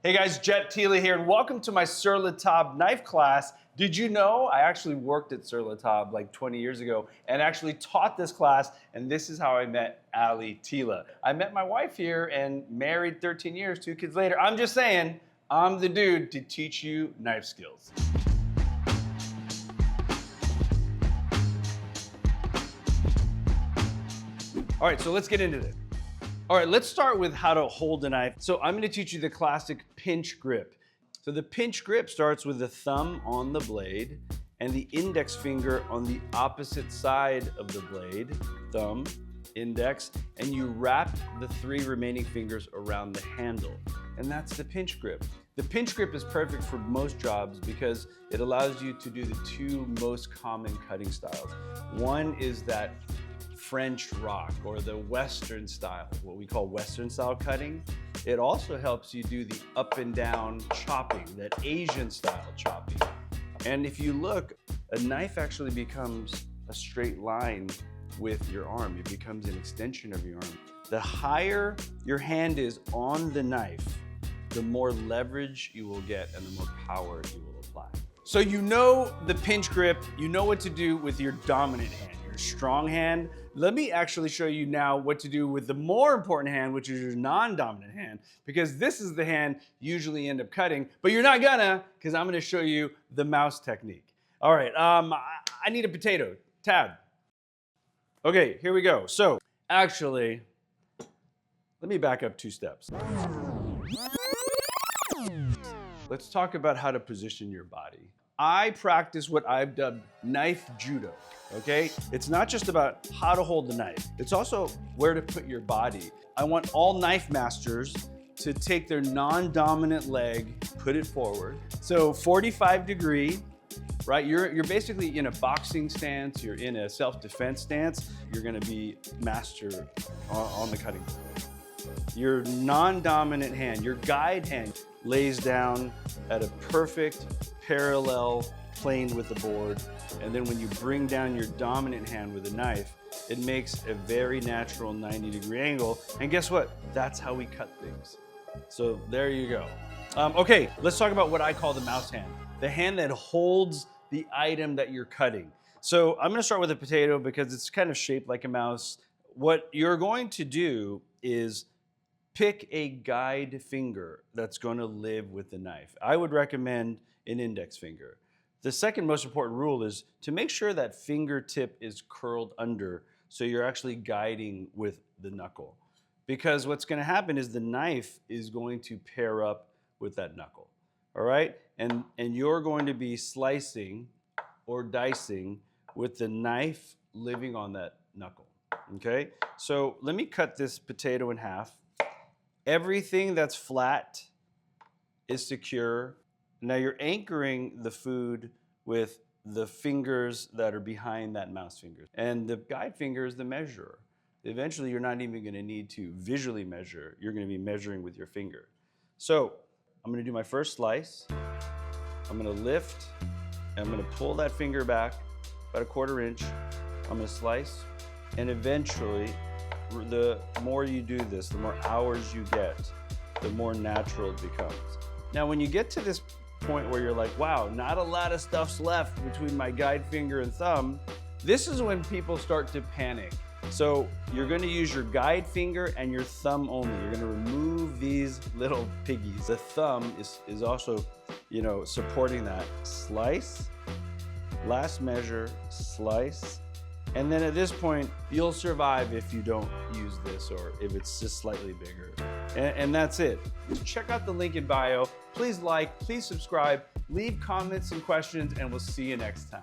Hey guys, Tila here, and welcome to my Sur La Table knife class. Did you know I actually worked at Sur La Table like 20 years ago and actually taught this class, and this is how I met Tila. I met my wife here and married 13 years, 2 kids later. I'm just saying, I'm the dude to teach you knife skills. All right, so let's get into this. All right, let's start with how to hold a knife. So I'm gonna teach you the classic pinch grip. So the pinch grip starts with the thumb on the blade and the index finger on the opposite side of the blade, thumb, index, and you wrap the 3 remaining fingers around the handle. And that's the pinch grip. The pinch grip is perfect for most jobs because it allows you to do the 2 most common cutting styles. One is that French rock or the Western style, what we call Western style cutting. It also helps you do the up and down chopping, that Asian style chopping. And if you look, a knife actually becomes a straight line with your arm. It becomes an extension of your arm. The higher your hand is on the knife, the more leverage you will get and the more power you will apply. So you know the pinch grip, you know what to do with your dominant hand, your strong hand. Let me actually show you now what to do with the more important hand, which is your non-dominant hand, because this is the hand you usually end up cutting, but you're not gonna, because I'm gonna show you the mouse technique. All right, I need a potato, tab. Okay, here we go. So actually, let me back up 2 steps. Let's talk about how to position your body. I practice what I've dubbed knife judo, okay? It's not just about how to hold the knife, it's also where to put your body. I want all knife masters to take their non-dominant leg, put it forward. So 45 degree, right? You're basically in a boxing stance, you're in a self-defense stance, you're gonna be master on the cutting board. Your non-dominant hand, your guide hand, lays down at a perfect parallel plane with the board, and then when you bring down your dominant hand with a knife, it makes a very natural 90-degree angle, and guess what? That's how we cut things. So there you go. Okay, let's talk about what I call the mouse hand, the hand that holds the item that you're cutting. So I'm gonna start with a potato because it's kind of shaped like a mouse. What you're going to do is pick a guide finger that's going to live with the knife. I would recommend an index finger. The second most important rule is to make sure that fingertip is curled under so you're actually guiding with the knuckle. Because what's going to happen is the knife is going to pair up with that knuckle. All right? And you're going to be slicing or dicing with the knife living on that knuckle. Okay? So let me cut this potato in half. Everything that's flat is secure. Now you're anchoring the food with the fingers that are behind that mouse finger. And the guide finger is the measurer. Eventually you're not even gonna need to visually measure, you're gonna be measuring with your finger. So I'm gonna do my first slice. I'm gonna lift, and I'm gonna pull that finger back about 1/4 inch. I'm gonna slice, and eventually, the more you do this, the more hours you get, the more natural it becomes. Now, when you get to this point where you're like, wow, not a lot of stuff's left between my guide finger and thumb, this is when people start to panic. So you're gonna use your guide finger and your thumb only. You're gonna remove these little piggies. The thumb is also, supporting that. Slice, last measure, slice. And then at this point, you'll survive if you don't use this or if it's just slightly bigger. And that's it. Check out the link in bio. Please like, please subscribe, leave comments and questions, and we'll see you next time.